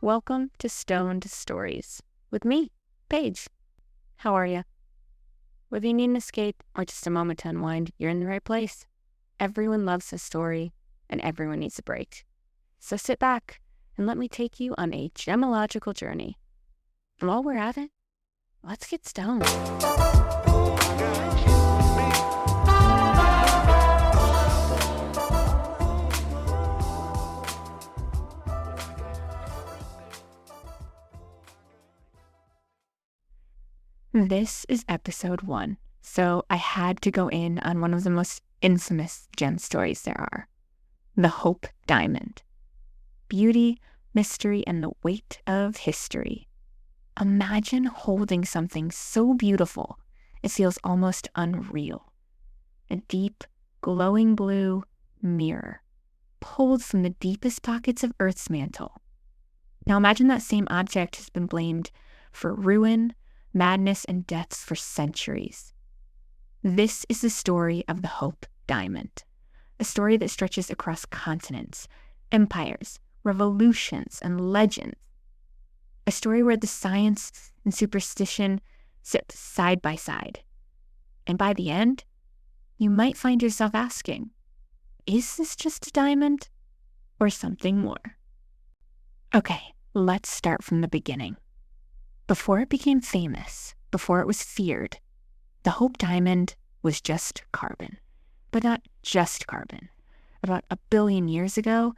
Welcome to Stoned Stories with me, Paige. How are you? Whether you need an escape or just a moment to unwind, you're in the right place. Everyone loves a story, and everyone needs a break. So sit back and let me take you on a gemological journey. And while we're at it, let's get stoned. This is episode 1, so I had to go in on one of the most infamous gem stories there are. The Hope Diamond. Beauty, mystery, and the weight of history. Imagine holding something so beautiful, it feels almost unreal. A deep, glowing blue mirror, pulled from the deepest pockets of Earth's mantle. Now imagine that same object has been blamed for ruin, madness, and deaths for centuries. This is the story of the Hope Diamond, a story that stretches across continents, empires, revolutions, and legends. A story where the science and superstition sit side by side. And by the end, you might find yourself asking, is this just a diamond or something more? Okay, let's start from the beginning. Before it became famous, before it was feared, the Hope Diamond was just carbon. But not just carbon. About 1 billion years ago,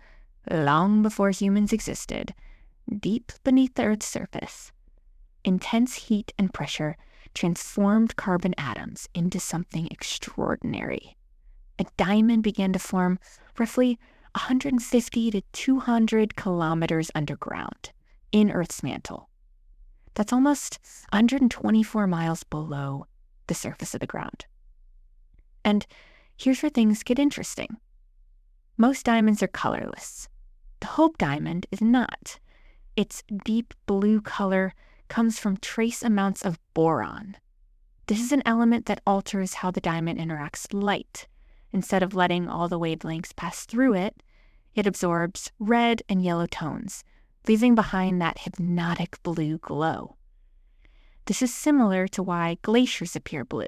long before humans existed, deep beneath the Earth's surface, intense heat and pressure transformed carbon atoms into something extraordinary. A diamond began to form roughly 150 to 200 kilometers underground in Earth's mantle. That's almost 124 miles below the surface of the ground. And here's where things get interesting. Most diamonds are colorless. The Hope Diamond is not. Its deep blue color comes from trace amounts of boron. This is an element that alters how the diamond interacts with light. Instead of letting all the wavelengths pass through it, it absorbs red and yellow tones, leaving behind that hypnotic blue glow. This is similar to why glaciers appear blue.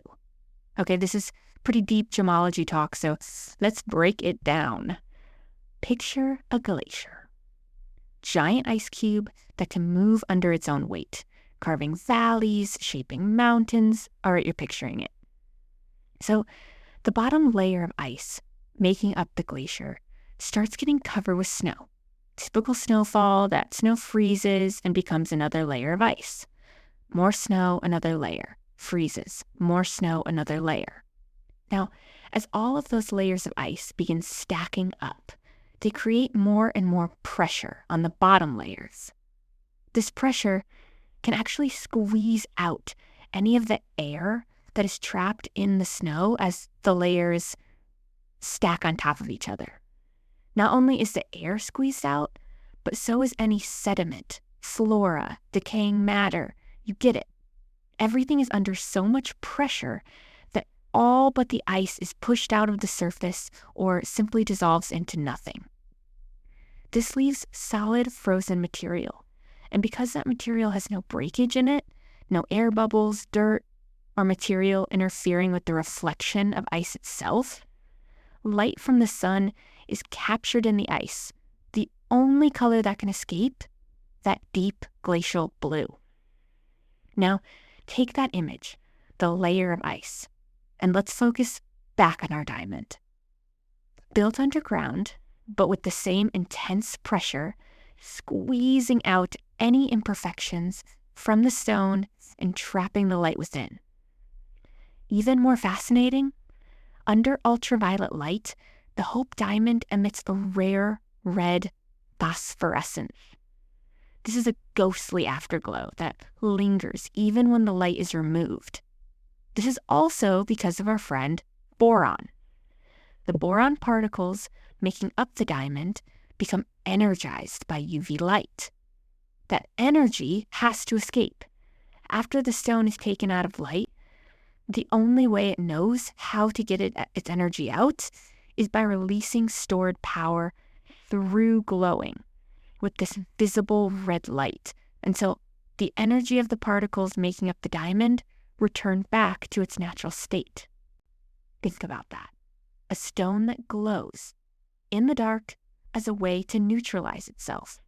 Okay, this is pretty deep gemology talk, so let's break it down. Picture a glacier. Giant ice cube that can move under its own weight, carving valleys, shaping mountains. All right, you're picturing it. So the bottom layer of ice, making up the glacier, starts getting covered with snow. Typical snowfall, that snow freezes and becomes another layer of ice. More snow, another layer. Freezes. More snow, another layer. Now, as all of those layers of ice begin stacking up, they create more and more pressure on the bottom layers. This pressure can actually squeeze out any of the air that is trapped in the snow as the layers stack on top of each other. Not only is the air squeezed out, but so is any sediment, flora, decaying matter. You get it. Everything is under so much pressure that all but the ice is pushed out of the surface or simply dissolves into nothing. This leaves solid frozen material. And because that material has no breakage in it, no air bubbles, dirt, or material interfering with the reflection of ice itself, light from the sun is captured in the ice, the only color that can escape, that deep glacial blue. Now, take that image, the layer of ice, and let's focus back on our diamond. Built underground, but with the same intense pressure, squeezing out any imperfections from the stone and trapping the light within. Even more fascinating, under ultraviolet light, the Hope Diamond emits a rare red phosphorescence. This is a ghostly afterglow that lingers even when the light is removed. This is also because of our friend boron. The boron particles making up the diamond become energized by UV light. That energy has to escape. After the stone is taken out of light, the only way it knows how to get its energy out is by releasing stored power through glowing. with this visible red light until the energy of the particles making up the diamond returned back to its natural state. Think about that. A stone that glows in the dark as a way to neutralize itself.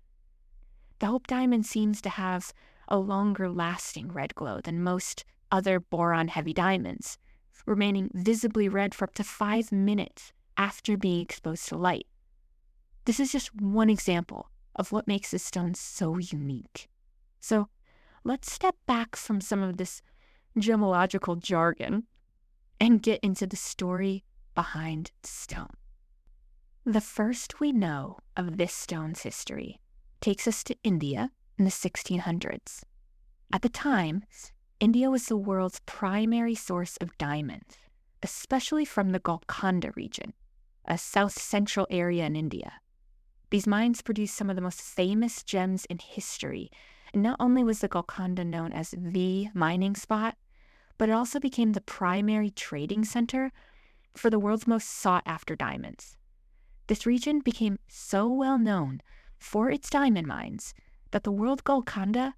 The Hope Diamond seems to have a longer lasting red glow than most other boron-heavy diamonds, remaining visibly red for up to 5 minutes after being exposed to light. This is just one example of what makes this stone so unique. So let's step back from some of this gemological jargon and get into the story behind the stone. The first we know of this stone's history takes us to India in the 1600s. At the time, India was the world's primary source of diamonds, especially from the Golconda region, a south-central area in India. These mines produced some of the most famous gems in history, and not only was the Golconda known as the mining spot, but it also became the primary trading center for the world's most sought-after diamonds. This region became so well known for its diamond mines that the word Golconda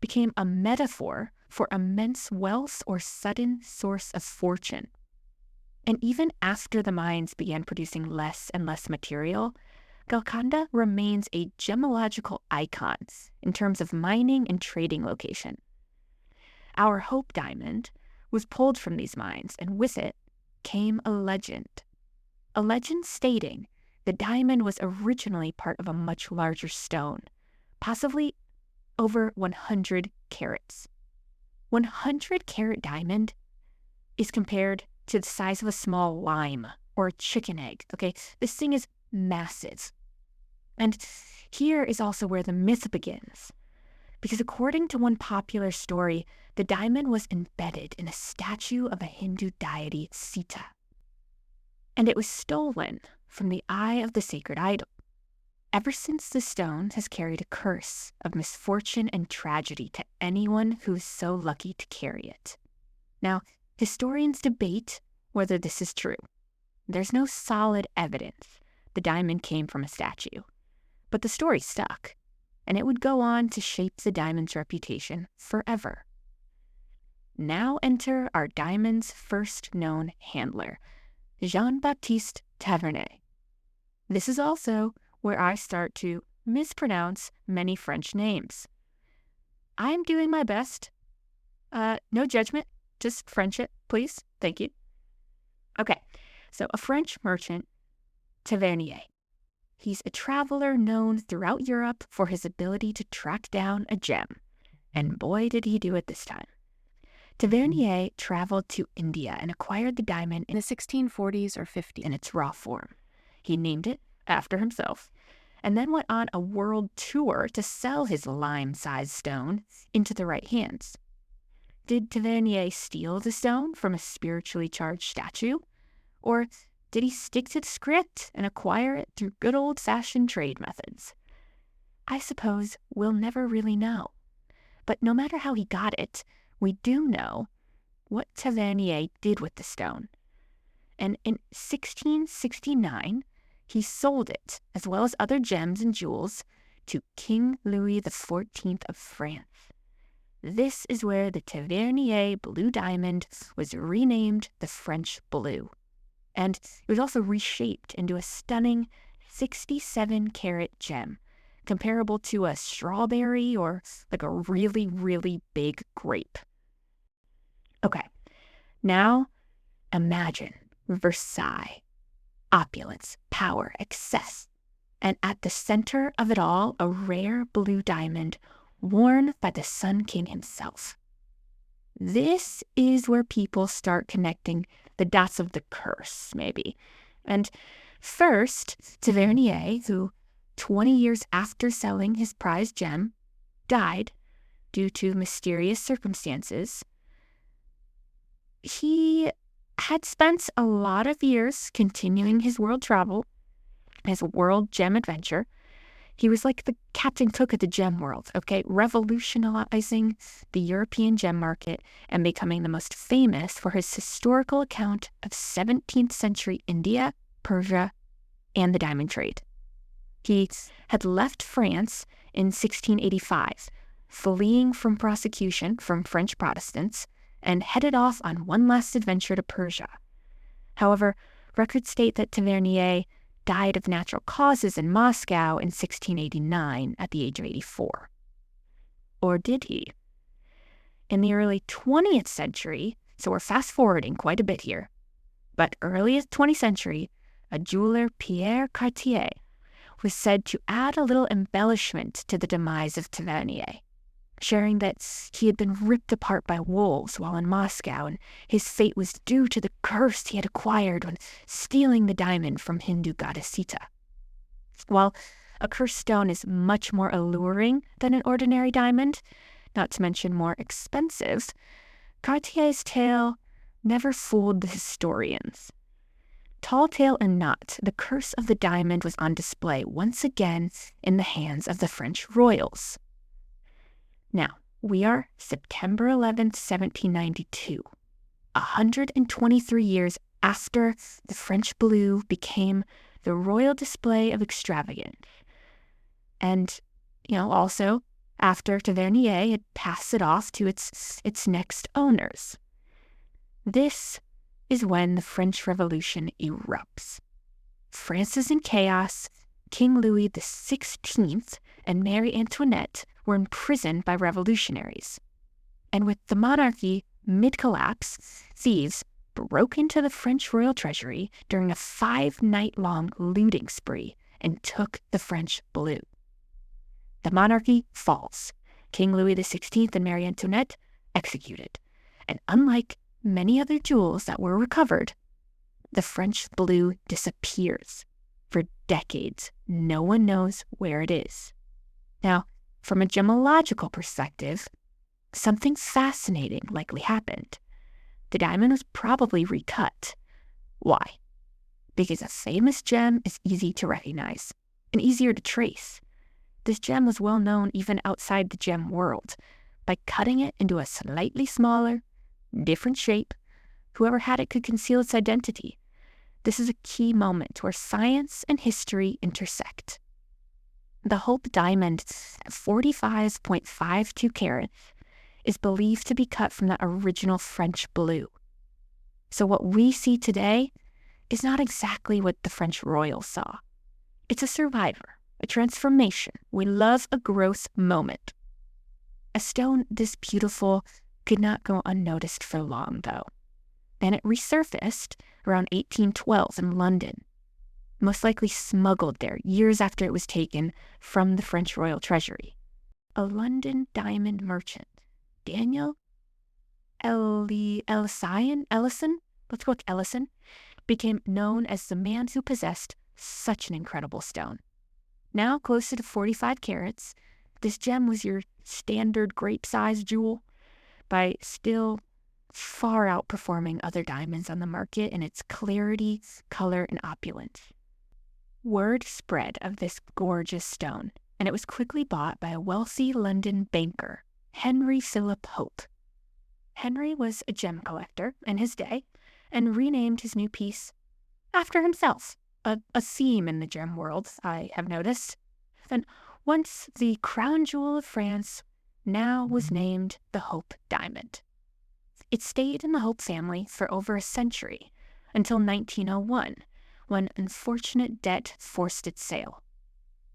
became a metaphor for immense wealth or sudden source of fortune. And even after the mines began producing less and less material, Golconda remains a gemological icon in terms of mining and trading location. Our Hope Diamond was pulled from these mines, and with it came a legend. A legend stating the diamond was originally part of a much larger stone, possibly over 100 carats. 100-carat diamond is compared to the size of a small lime or a chicken egg, okay? This thing is massive. And here is also where the myth begins. Because according to one popular story, the diamond was embedded in a statue of a Hindu deity, Sita. And it was stolen from the eye of the sacred idol. Ever since, the stone has carried a curse of misfortune and tragedy to anyone who is so lucky to carry it. Now, historians debate whether this is true. There's no solid evidence the diamond came from a statue, but the story stuck, and it would go on to shape the diamond's reputation forever. Now enter our diamond's first known handler, Jean-Baptiste Tavernier. This is also where I start to mispronounce many French names. I am doing my best. No judgment, just friendship, please. Thank you. Okay, so a French merchant, Tavernier. He's a traveler known throughout Europe for his ability to track down a gem. And boy, did he do it this time. Tavernier traveled to India and acquired the diamond in the 1640s or 50s in its raw form. He named it after himself, and then went on a world tour to sell his lime-sized stone into the right hands. Did Tavernier steal the stone from a spiritually charged statue? Or did he stick to the script and acquire it through good old-fashioned trade methods? I suppose we'll never really know. But no matter how he got it, we do know what Tavernier did with the stone. And in 1669, he sold it, as well as other gems and jewels, to King Louis XIV of France. This is where the Tavernier Blue Diamond was renamed the French Blue. And it was also reshaped into a stunning 67-carat gem, comparable to a strawberry or like a really, really big grape. Okay, now imagine Versailles. Opulence, power, excess, and at the center of it all, a rare blue diamond worn by the Sun King himself. This is where people start connecting the dots of the curse, maybe. And first, Tavernier, who 20 years after selling his prized gem, died due to mysterious circumstances. He had spent a lot of years continuing his world travel, his world gem adventure. He was like the Captain Cook of the gem world, okay, revolutionizing the European gem market and becoming the most famous for his historical account of 17th century India, Persia, and the diamond trade. He had left France in 1685, fleeing from prosecution from French Protestants, and headed off on one last adventure to Persia. However, records state that Tavernier died of natural causes in Moscow in 1689 at the age of 84. Or did he? In the early 20th century, so we're fast-forwarding quite a bit here, but early 20th century, a jeweler, Pierre Cartier, was said to add a little embellishment to the demise of Tavernier, sharing that he had been ripped apart by wolves while in Moscow, and his fate was due to the curse he had acquired when stealing the diamond from Hindu goddess Sita. While a cursed stone is much more alluring than an ordinary diamond, not to mention more expensive, Cartier's tale never fooled the historians. Tall tale and not, the curse of the diamond was on display once again in the hands of the French royals. Now, we are September 11th, 1792, 123 years after the French blue became the royal display of extravagance. And, also after Tavernier had passed it off to its next owners. This is when the French Revolution erupts. France is in chaos. King Louis XVI and Marie Antoinette were imprisoned by revolutionaries. And with the monarchy mid-collapse, thieves broke into the French royal treasury during a 5-night-long looting spree and took the French blue. The monarchy falls. King Louis XVI and Marie Antoinette executed. And unlike many other jewels that were recovered, the French blue disappears. For decades, no one knows where it is. Now, from a gemological perspective, something fascinating likely happened. The diamond was probably recut. Why? Because a famous gem is easy to recognize and easier to trace. This gem was well known even outside the gem world. By cutting it into a slightly smaller, different shape, whoever had it could conceal its identity. This is a key moment where science and history intersect. The Hope diamond, at 45.52 carats, is believed to be cut from that original French blue. So what we see today is not exactly what the French royals saw. It's a survivor, a transformation. We love a growth moment. A stone this beautiful could not go unnoticed for long, though. Then it resurfaced around 1812 in London, most likely smuggled there years after it was taken from the French royal treasury. A London diamond merchant, Daniel Ellison, let's go with Ellison, became known as the man who possessed such an incredible stone. Now closer to 45 carats, this gem was your standard grape-sized jewel, by still far outperforming other diamonds on the market in its clarity, color, and opulence. Word spread of this gorgeous stone, and it was quickly bought by a wealthy London banker, Henry Philip Hope. Henry was a gem collector in his day and renamed his new piece after himself, a theme in the gem world, I have noticed. And once the crown jewel of France, now was named the Hope diamond. It stayed in the Hope family for over a century, until 1901, when unfortunate debt forced its sale.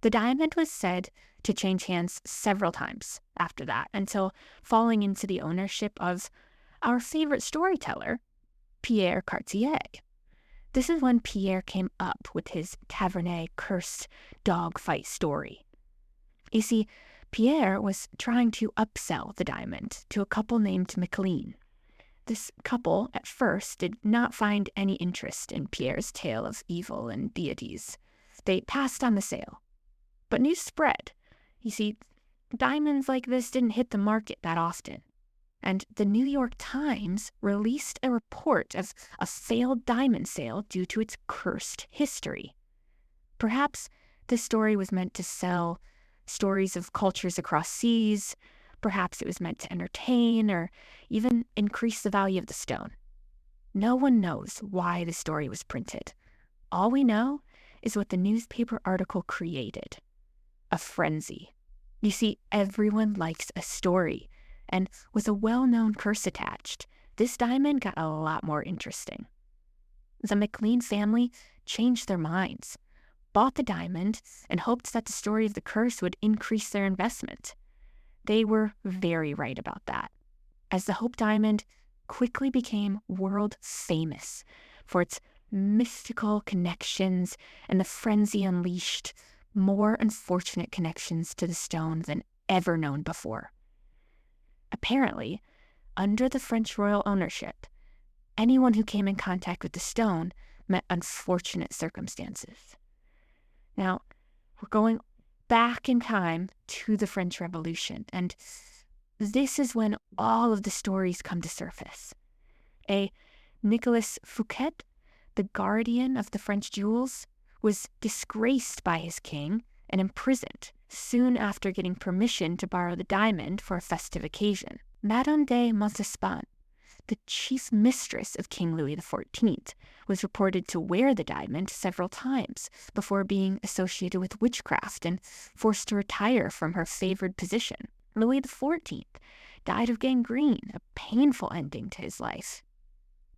The diamond was said to change hands several times after that, until falling into the ownership of our favorite storyteller, Pierre Cartier. This is when Pierre came up with his Tavernier cursed dogfight story. You see, Pierre was trying to upsell the diamond to a couple named MacLean. This couple, at first, did not find any interest in Pierre's tale of evil and deities. They passed on the sale. But news spread. You see, diamonds like this didn't hit the market that often. And the New York Times released a report of a failed diamond sale due to its cursed history. Perhaps this story was meant to sell stories of cultures across seas. Perhaps it was meant to entertain or even increase the value of the stone. No one knows why the story was printed. All we know is what the newspaper article created: a frenzy. You see, everyone likes a story, and with a well-known curse attached, this diamond got a lot more interesting. The McLean family changed their minds, bought the diamond, and hoped that the story of the curse would increase their investment. They were very right about that, as the Hope Diamond quickly became world famous for its mystical connections, and the frenzy unleashed more unfortunate connections to the stone than ever known before. Apparently, under the French royal ownership, anyone who came in contact with the stone met unfortunate circumstances. Now, we're going back in time to the French Revolution, and this is when all of the stories come to surface. A Nicolas Fouquet, the guardian of the French jewels, was disgraced by his king and imprisoned soon after getting permission to borrow the diamond for a festive occasion. Madame de Montespan, the chief mistress of King Louis XIV, was reported to wear the diamond several times before being associated with witchcraft and forced to retire from her favored position. Louis XIV died of gangrene, a painful ending to his life.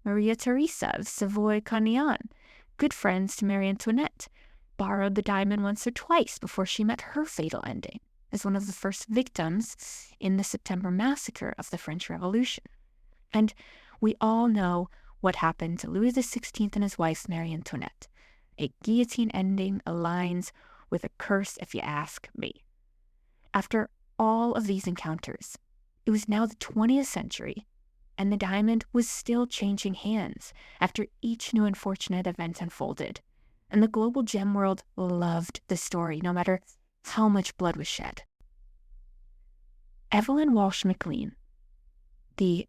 Maria Theresa of Savoy-Carignan, good friends to Marie Antoinette, borrowed the diamond once or twice before she met her fatal ending as one of the first victims in the September massacre of the French Revolution. And we all know what happened to Louis XVI and his wife, Marie Antoinette. A guillotine ending aligns with a curse, if you ask me. After all of these encounters, it was now the 20th century, and the diamond was still changing hands after each new unfortunate event unfolded. And the global gem world loved the story, no matter how much blood was shed. Evelyn Walsh McLean, the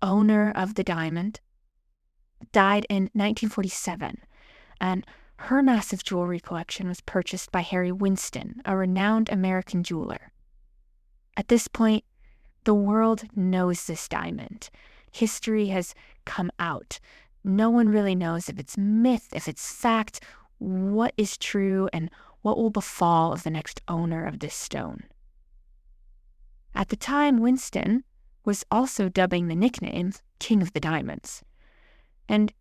owner of the diamond, died in 1947, and her massive jewelry collection was purchased by Harry Winston, a renowned American jeweler. At this point, the world knows this diamond. History has come out. No one really knows if it's myth, if it's fact, what is true, and what will befall of the next owner of this stone. At the time, Winston was also dubbing the nickname King of the Diamonds. And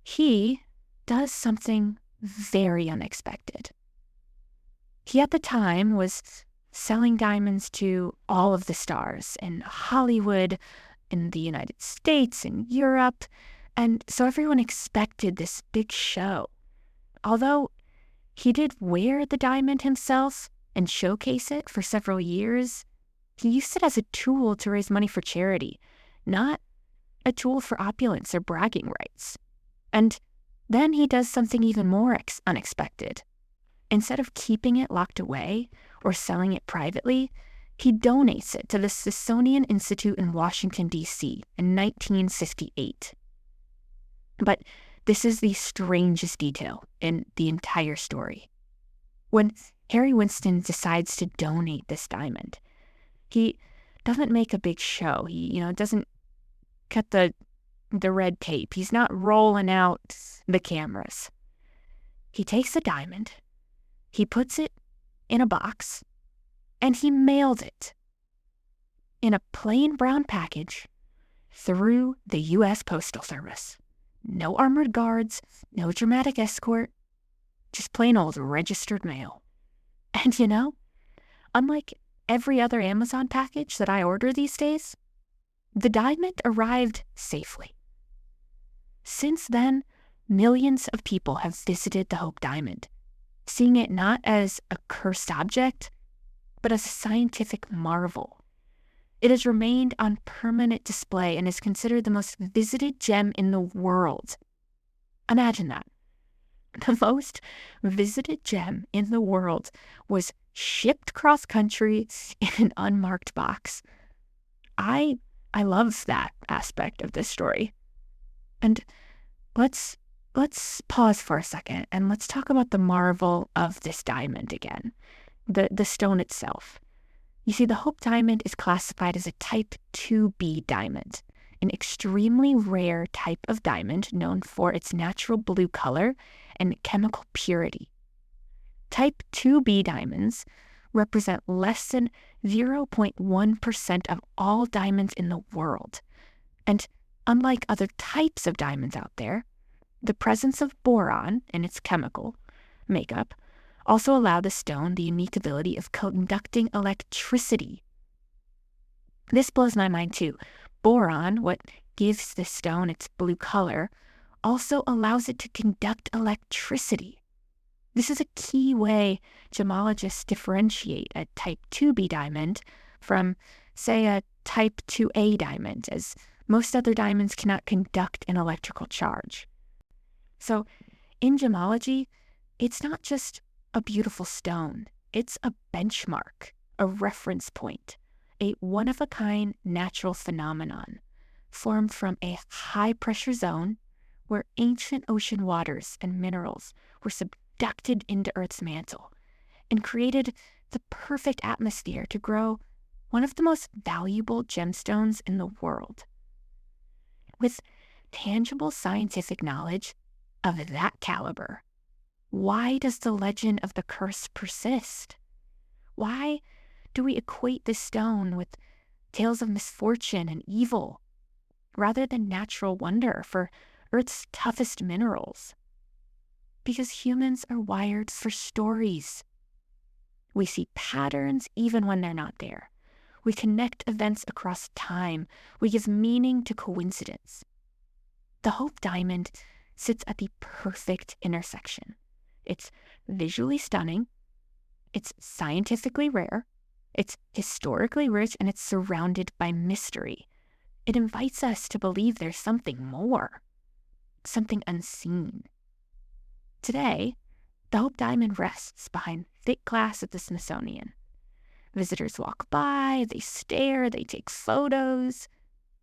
he does something very unexpected. He at the time was selling diamonds to all of the stars in Hollywood, in the United States, in Europe, and so everyone expected this big show. Although he did wear the diamond himself and showcase it for several years, he used it as a tool to raise money for charity, not a tool for opulence or bragging rights. And then he does something even more unexpected. Instead of keeping it locked away or selling it privately, he donates it to the Smithsonian Institution in Washington, D.C. in 1958. But this is the strangest detail in the entire story. When Harry Winston decides to donate this diamond, he doesn't make a big show. He, doesn't cut the red tape. He's not rolling out the cameras. He takes the diamond, he puts it in a box, and he mailed it in a plain brown package through the U.S. Postal Service. No armored guards, no dramatic escort, just plain old registered mail. And unlike every other Amazon package that I order these days, the diamond arrived safely. Since then, millions of people have visited the Hope Diamond, seeing it not as a cursed object, but as a scientific marvel. It has remained on permanent display and is considered the most visited gem in the world. Imagine that. The most visited gem in the world was shipped cross-country in an unmarked box. I love that aspect of this story. And let's pause for a second and let's talk about the marvel of this diamond again, the stone itself. You see, the Hope Diamond is classified as a Type 2B diamond, an extremely rare type of diamond known for its natural blue color and chemical purity. Type 2B diamonds represent less than 0.1% of all diamonds in the world. And unlike other types of diamonds out there, the presence of boron in its chemical makeup also allow the stone the unique ability of conducting electricity. This blows my mind too. Boron, what gives the stone its blue color, also allows it to conduct electricity. This is a key way gemologists differentiate a type 2B diamond from, say, a type 2A diamond, as most other diamonds cannot conduct an electrical charge. So, in gemology, it's not just a beautiful stone. It's a benchmark, a reference point, a one-of-a-kind natural phenomenon formed from a high-pressure zone where ancient ocean waters and minerals were subducted into Earth's mantle and created the perfect atmosphere to grow one of the most valuable gemstones in the world. With tangible scientific knowledge of that caliber, why does the legend of the curse persist? Why do we equate this stone with tales of misfortune and evil rather than natural wonder for Earth's toughest minerals? Because humans are wired for stories. We see patterns even when they're not there. We connect events across time. We give meaning to coincidence. The Hope Diamond sits at the perfect intersection. It's visually stunning, it's scientifically rare, it's historically rich, and it's surrounded by mystery. It invites us to believe there's something more, something unseen. Today, the Hope Diamond rests behind thick glass at the Smithsonian. Visitors walk by, they stare, they take photos,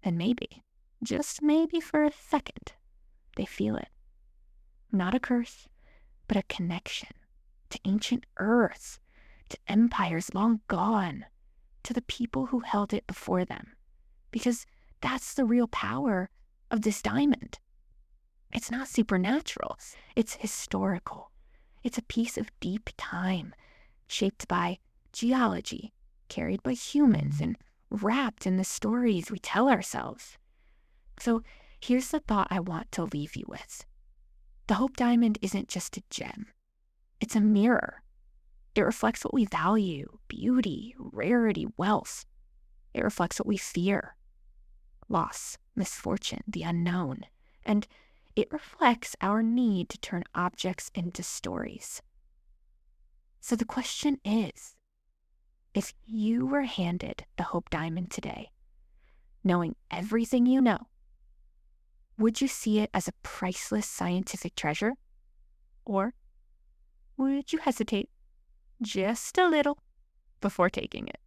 and maybe, just maybe for a second, they feel it. Not a curse, but a connection to ancient Earth, to empires long gone, to the people who held it before them. Because that's the real power of this diamond. It's not supernatural, it's historical. It's a piece of deep time, shaped by geology, carried by humans, and wrapped in the stories we tell ourselves. So here's the thought I want to leave you with. The Hope Diamond isn't just a gem. It's a mirror. It reflects what we value: beauty, rarity, wealth. It reflects what we fear: loss, misfortune, the unknown. And it reflects our need to turn objects into stories. So the question is, if you were handed the Hope Diamond today, knowing everything you know, would you see it as a priceless scientific treasure? Or would you hesitate just a little before taking it?